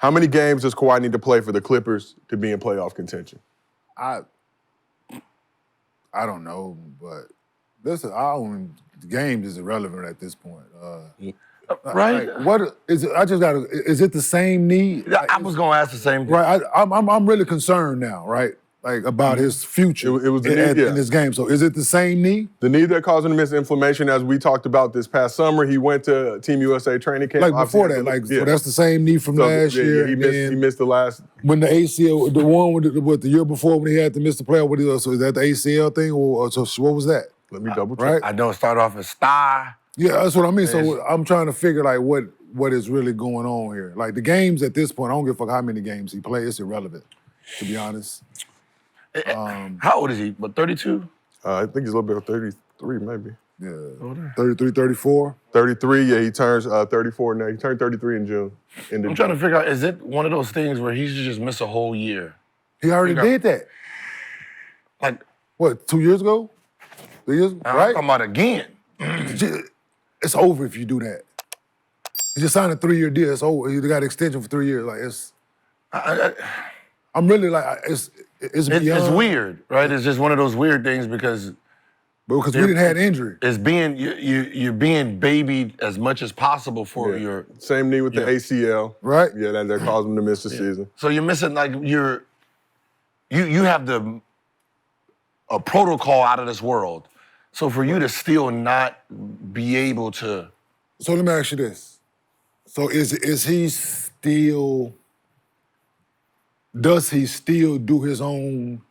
How many games does Kawhi need to play for the Clippers to be in playoff contention? I don't know, but listen, the game is irrelevant at this point. Right? Like, what is it? Is it the same knee? I was gonna ask the same thing. Right. I'm really concerned now, right? Like about his future It was the knee, in this game. So is it the same knee? The knee that caused him to miss inflammation, as we talked about this past summer. He went to Team USA training camp. Like before that, so that's the same knee from last year. He missed the last. When the ACL, the one with the year before when he had to miss the playoff, so is that the ACL thing, or so what was that? Let me double check. Right? I know it started off as thigh. Yeah, that's what I mean. So I'm trying to figure like what is really going on here. Like the games at this point, I don't give a fuck how many games he plays. It's irrelevant, to be honest. How old is he? But 32? I think he's a little bit of 33, maybe. Yeah, 33, 34. 33, yeah, he turns 34 now. He turned 33 in June. I'm trying to figure out, is it one of those things where he should just miss a whole year? He already did that. Like, what, 2 years ago? 3 years ago, I'm right? talking about again. It's over if you do that. You just signed a 3-year deal. It's over. You got an extension for 3 years. Like it's. I'm really like it's beyond. It's weird, right? It's just one of those weird things because we didn't have injury. It's being you're being babied as much as possible for your same knee with the ACL, right? Yeah, that caused him to miss the season. So you're missing like you have a protocol out of this world. So for you to still not be able to. So let me ask you this. So is he still? Does he still do his own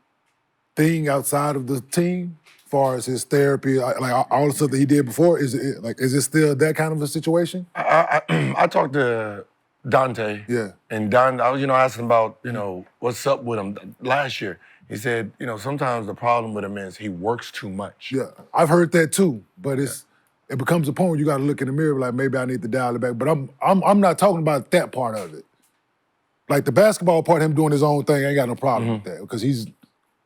thing outside of the team, as far as his therapy, like all the stuff that he did before? Is it still that kind of a situation? I talked to Dante. Yeah. And Don, I was asking about what's up with him last year. He said sometimes the problem with him is he works too much. Yeah, I've heard that too, but it becomes a point where you got to look in the mirror like maybe I need to dial it back. But I'm not talking about that part of it. Like the basketball part, him doing his own thing, I ain't got no problem with that because he's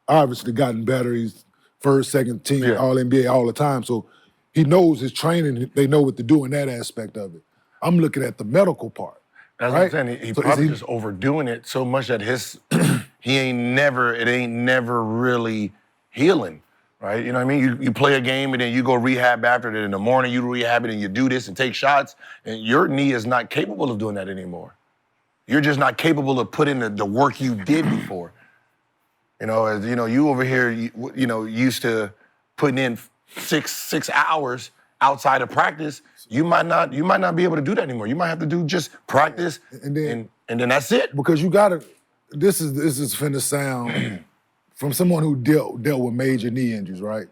obviously gotten better. He's first, second team, All-NBA all the time. So he knows his training. They know what to do in that aspect of it. I'm looking at the medical part. That's right? what I'm saying. He probably just overdoing it so much that it ain't never really healing, right? You know what I mean? You play a game and then you go rehab after it. In the morning you rehab it and you do this and take shots, and your knee is not capable of doing that anymore. You're just not capable of putting the work you did before. You over here, used to putting in six hours outside of practice. You might not be able to do that anymore. You might have to do just practice, and then that's it. Because you gotta. This is finna sound from someone who dealt with major knee injuries, right?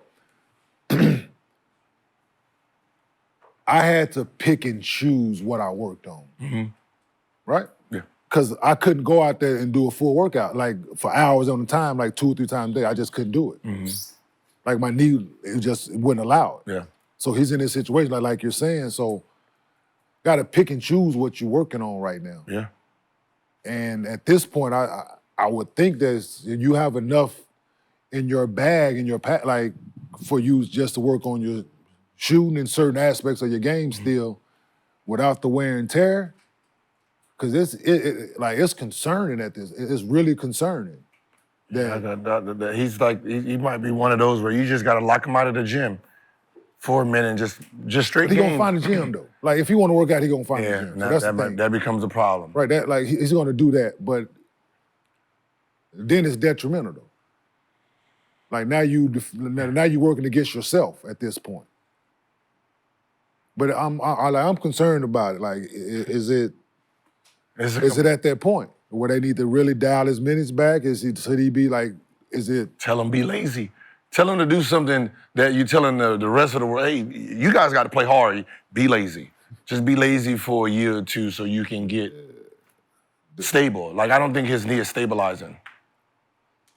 I had to pick and choose what I worked on, right? Yeah. Because I couldn't go out there and do a full workout like for hours on the time, like 2 or 3 times a day. I just couldn't do it. Like my knee, it wouldn't allow it. Yeah. So he's in this situation, like you're saying. So, got to pick and choose what you're working on right now. Yeah. And at this point, I would think that you have enough in your bag, in your pack, like for you just to work on your shooting in certain aspects of your game still, without the wear and tear. Because it's concerning at this. It's really concerning. He's like he might be one of those where you just got to lock him out of the gym for a minute and just straight. He gonna find a gym though. Like if he want to work out, he gonna find a gym. So that's the thing. That becomes a problem. Right. That like he's gonna do that, but then it's detrimental though. Like now you're working against yourself at this point. But I'm concerned about it. Like is it at that point where they need to really dial his minutes back? Should he be like? Is it? Tell him be lazy. Tell him to do something that you're telling the rest of the world, hey, you guys got to play hard. Be lazy. Just be lazy for a year or two so you can get stable. Like, I don't think his knee is stabilizing.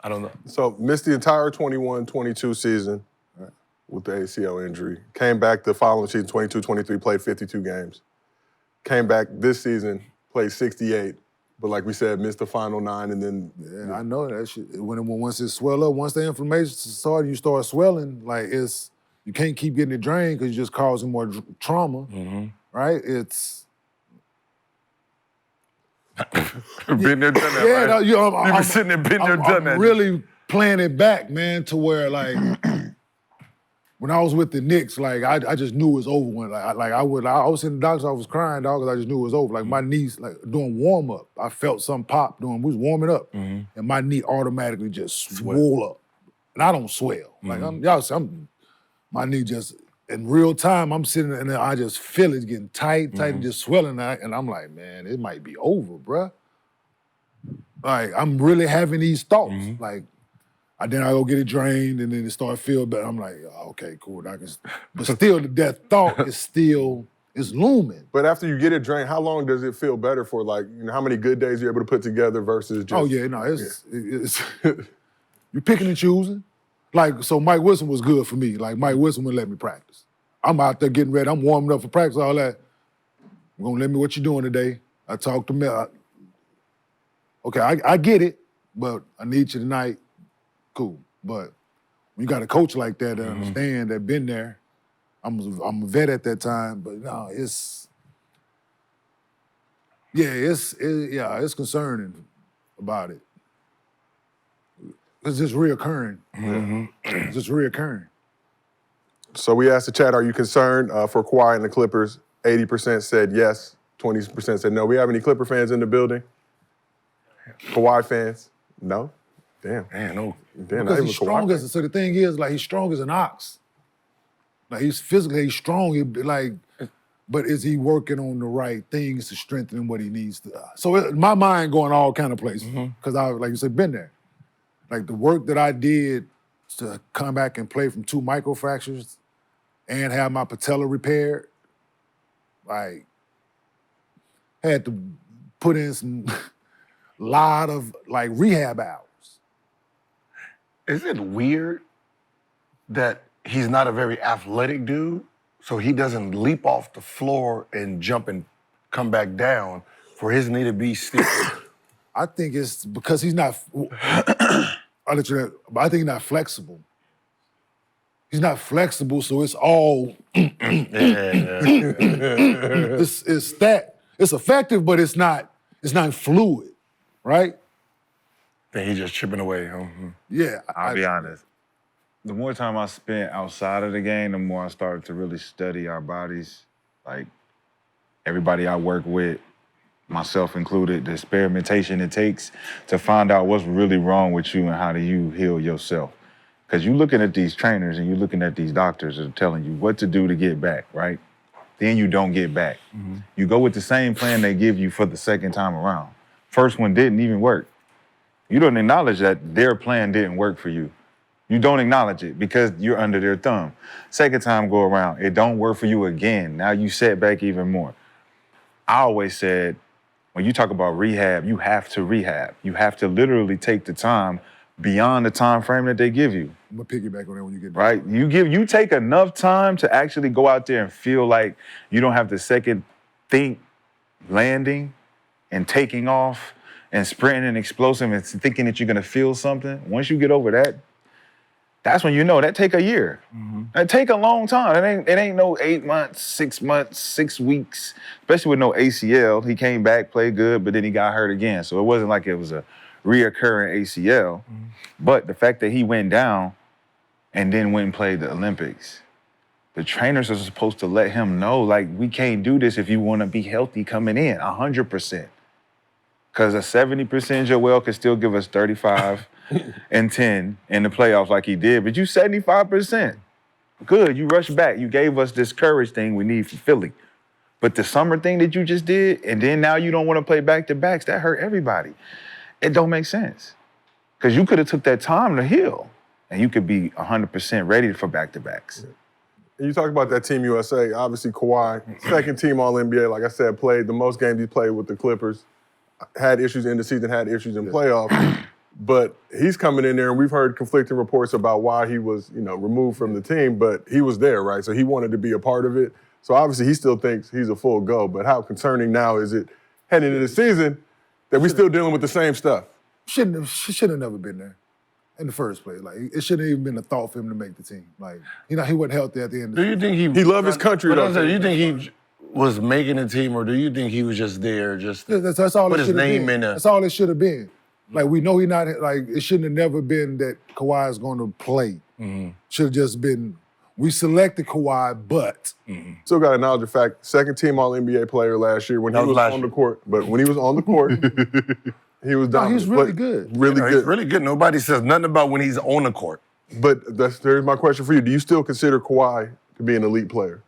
I don't know. So, missed the entire 21-22 season with the ACL injury. Came back the following season, 22-23, played 52 games. Came back this season, played 68. But like we said, missed the final 9 and then... Yeah, I know that shit. Once it swell up, once the inflammation starts, you start swelling, like you can't keep getting it drained because you're just causing more trauma, right? Been there, done that, Yeah, right? no, You've been sitting there, been there, done that. I'm really playing it back, man, to where like when I was with the Knicks, like I just knew it was over. When I was in the doctor's office crying, dog, because I just knew it was over. Like my knees, like doing warm up, I felt some pop we was warming up, and my knee automatically just swole up, and I don't swell. Like my knee just in real time. I'm sitting and I just feel it getting tight, and just swelling, and I'm like, man, it might be over, bruh. Like I'm really having these thoughts, like. Then I go get it drained, and then it start feeling better. I'm like, oh, okay, cool. But still, that thought is looming. But after you get it drained, how long does it feel better for? Like, how many good days you're able to put together versus just? Oh yeah, no, it's you're picking and choosing. Like, so Mike Wilson was good for me. Like Mike Wilson wouldn't let me practice. I'm out there getting ready. I'm warming up for practice. All that. You're gonna let me what you doing today? I talked to me. Okay, I get it, but I need you tonight. Cool, but when you got a coach like that that understand, that been there, I'm a vet at that time, but no, it's concerning about it. It's just reoccurring. It's just reoccurring. So we asked the chat, are you concerned for Kawhi and the Clippers? 80% said yes, 20% said no. We have any Clipper fans in the building? Kawhi fans? No? Damn. Man, no. Damn, Because he's strong so the thing is, like, he's strong as an ox. Like, he's strong, but is he working on the right things to strengthen what he needs to? So my mind going all kind of places, because I, like you said, been there. Like, the work that I did to come back and play from 2 microfractures and have my patella repaired, like, had to put in some lot of, like, rehab hours. Is it weird that he's not a very athletic dude, so he doesn't leap off the floor and jump and come back down for his knee to be stiff? I think it's because he's not. I'll let you know, but I think he's not flexible. He's not flexible, so it's all. It's effective, but it's not fluid, right? Then he's just chipping away. Yeah, I'll be honest. The more time I spent outside of the game, the more I started to really study our bodies. Like, everybody I work with, myself included, the experimentation it takes to find out what's really wrong with you and how do you heal yourself. Because you're looking at these trainers and you're looking at these doctors that are telling you what to do to get back, right? Then you don't get back. You go with the same plan they give you for the second time around. First one didn't even work. You don't acknowledge that their plan didn't work for you. You don't acknowledge it because you're under their thumb. Second time go around, it don't work for you again. Now you set back even more. I always said, when you talk about rehab, you have to rehab. You have to literally take the time beyond the time frame that they give you. I'm gonna piggyback on that when you get there. Right? You take enough time to actually go out there and feel like you don't have to second think landing and taking off and sprinting and explosive and thinking that you're gonna feel something. Once you get over that, that's when you know that take a year. That take a long time. It ain't no 8 months, 6 months, 6 weeks, especially with no ACL. He came back, played good, but then he got hurt again. So it wasn't like it was a reoccurring ACL. But the fact that he went down and then went and played the Olympics, the trainers are supposed to let him know, like, we can't do this if you want to be healthy coming in, 100%. Because a 70% Joel could still give us 35 and 10 in the playoffs like he did, but you 75%. Good, you rushed back. You gave us this courage thing we need for Philly. But the summer thing that you just did, and then now you don't want to play back-to-backs, that hurt everybody. It don't make sense. Because you could have took that time to heal, and you could be 100% ready for back-to-backs. You talk about that Team USA, obviously Kawhi, second team All-NBA, like I said, played the most games he played with the Clippers, had issues in the season, had issues in playoffs. But he's coming in there, and we've heard conflicting reports about why he was, removed from the team, but he was there, right? So he wanted to be a part of it. So obviously he still thinks he's a full go, but how concerning now is it heading into the season that we're still dealing with the same stuff? Should have never been there in the first place. Like, it shouldn't even been a thought for him to make the team. Like, he wasn't healthy at the end of the season. Do you think He loved his country, though. You think was making the team, or do you think he was just there just to That's all put it his should have name been. in there? That's all it should have been. Like, we know it shouldn't have never been that Kawhi is going to play. Should have just been, we selected Kawhi, but. Still got to acknowledge the fact, second team All-NBA player last year when he was on the court. But when he was on the court, he was dominant. he's really good. Really good. He's really good. Nobody says nothing about when he's on the court. But here's my question for you. Do you still consider Kawhi to be an elite player?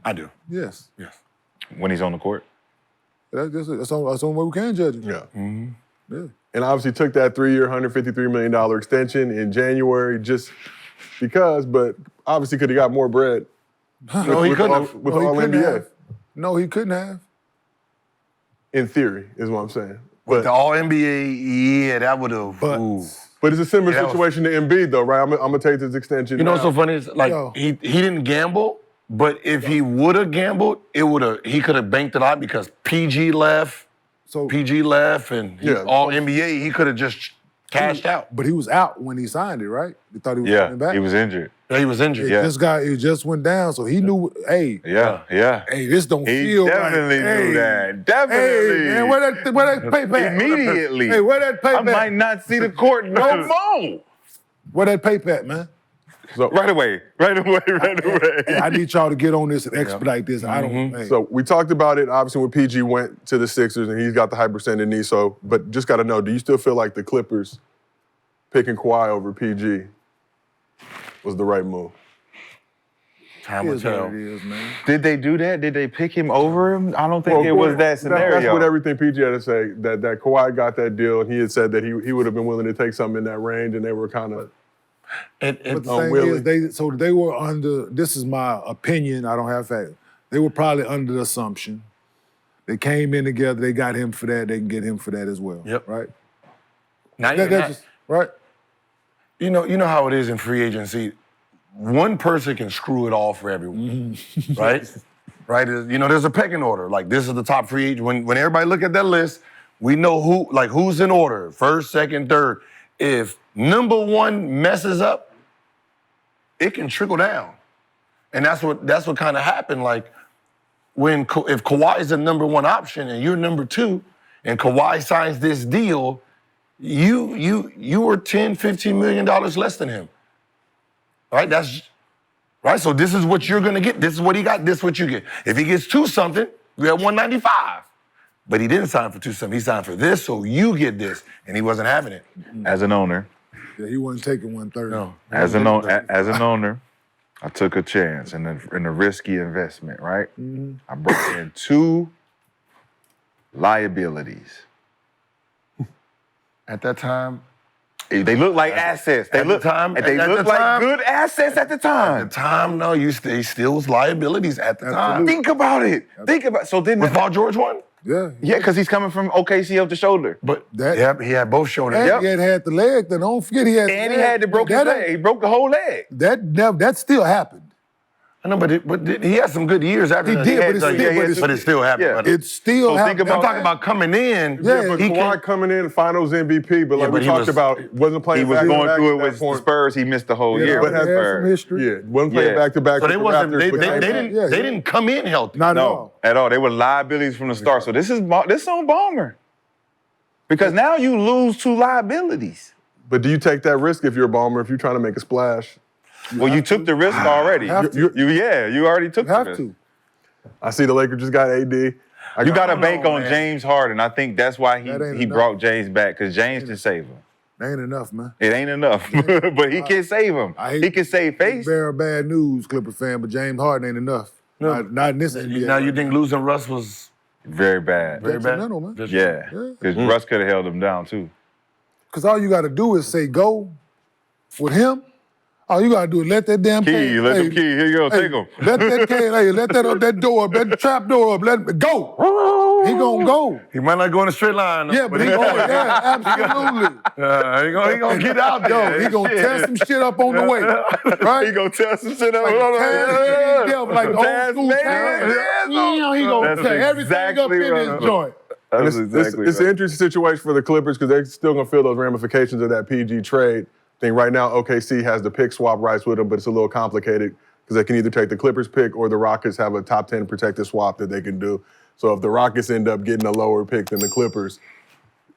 I do. Yes. Yes. When he's on the court. That's the only way we can judge him. Yeah. Yeah. And obviously took that 3-year, $153 million extension in January just because, but obviously could have got more bread. No, he couldn't have. With No, he All couldn't NBA. have. No, he couldn't have. In theory, is what I'm saying. With But, the All-NBA, yeah, that would have. but it's a similar Yeah, that was- situation to Embiid, though, right? I'm going to take this extension. You know what's now. so funny is like Yo. he didn't gamble, but if he would have gambled, he could have banked it out because PG left, So, and Yeah. All NBA, he could have just cashed out. but he was out when he signed it, right? He thought he was Yeah, coming back. he was injured. Yeah, he was injured. Yeah. It just went down, so he knew, hey, Yeah. this don't He feel definitely right. knew Hey, that. Definitely. Hey, man, where that paper at? Immediately. Hey, where that paper I might at? not see the court no more. Where that paper at, man? So, Right away. Hey, I need y'all to get on this and expedite this. I don't. Hey. So we talked about it, obviously, when PG went to the Sixers and he's got the hyperextended knee. So, but just got to know, do you still feel like the Clippers picking Kawhi over PG was the right move? Time It will is what tell. it is, man. Did they do that? Did they pick him over him? I don't think it was that scenario. That's what everything PG had to say, that Kawhi got that deal, and he had said that he would have been willing to take something in that range, and they were kind of But the thing unwilling. is, they were under. This is my opinion. I don't have fact. They were probably under the assumption. They came in together. They got him for that. They can get him for that as well. Yep. Right. Now, That's just right. you know how it is in free agency. One person can screw it all for everyone, right? Right? You know, there's a pecking order. Like, this is the top free agent. When everybody look at that list, we know who's in order, first, second, third. If number one messes up, it can trickle down, and that's what kind of happened. Like, if Kawhi is the number one option and you're number two, and Kawhi signs this deal, you were $10, $15 million less than him. Right? That's right. So this is what you're gonna get. This is what he got. This is what you get. If he gets two something, you have 195. But he didn't sign for two something. He signed for this, so you get this, and he wasn't having it. As an owner, Yeah, he wasn't taking 130. No. as an owner, I took a chance in a risky investment, right? I brought in two liabilities. At that time, They look like assets. They at look the time- They at look the like time- good assets at the time. no, they still was liabilities at the time. Think about it. So then Was Paul George one? Yeah. yeah, because he's coming from OKC up the shoulder. But That- he had both shoulders. And Yep. he had the leg. Then don't forget he had. And he had the broken leg. He broke the whole leg. That still happened. I know, but he had some good years after He that. did, but But it still happened. Yeah. But It still So think happened. I'm talking about coming in. Yeah, But he Kawhi can't- coming in, finals MVP, but like but we he talked was- about, wasn't playing He was back-to-back going through at it that with the point. Spurs. He missed the whole Yeah, year but with the had some Spurs. history. Yeah, wasn't playing Yeah. back-to-back. So they with the wasn't. Raptors, They but came back. didn't. Yeah, They yeah. didn't come in healthy. Not at No, all. at all. They were liabilities from the start. So this is on Ballmer. Because now you lose two liabilities. But do you take that risk if you're a bomber, if you're trying to make a splash? Well, you took the risk already. Have to. You already took You the have risk. to. I see the Lakers just got AD. You got to bank know, on man. James Harden. I think that's why That ain't he enough. brought James back, because James can save him. That ain't enough, man. It ain't enough, but he can save him. I hate- He can save face. Bearer bad news, Clipper fan, but James Harden ain't enough. Not in this NBA. Now you think losing Russ was Very bad. very bad? Detrimental, man. Yeah, because Russ could have held him down too. Because all you got to do is say go with him. All you got to do is let that damn Key, let them key. Here you go, take him. Let that door, that trap door up, let him go. He gonna go. He might not go in a straight line. Yeah, but he going, yeah, absolutely. he gonna get out Yo, there. he gonna tear some shit up on the way, right? He gonna tell some shit up. Like Hold on. Taz, yeah, like the old Taz school made it. Taz. He gonna That's tear everything exactly up in right. his joint. That's It's an interesting situation for the Clippers because they're still going to feel those ramifications of that PG trade. I think right now OKC has the pick swap rights with them, but it's a little complicated because because they can either take the Clippers pick or the Rockets have a top 10 protected swap that they can do. So if the Rockets end up getting a lower pick than the Clippers,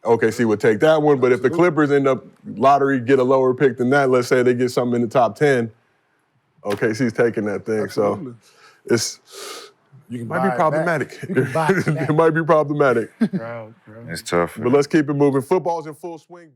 OKC would take that one. But if the Clippers end up lottery get a lower pick than that, let's say they get something in the top 10, OKC's taking that thing. Absolutely. So it's You can might buy be it back. problematic. You can buy it back. It might be problematic. It's tough. But let's keep it moving. Football's in full swing.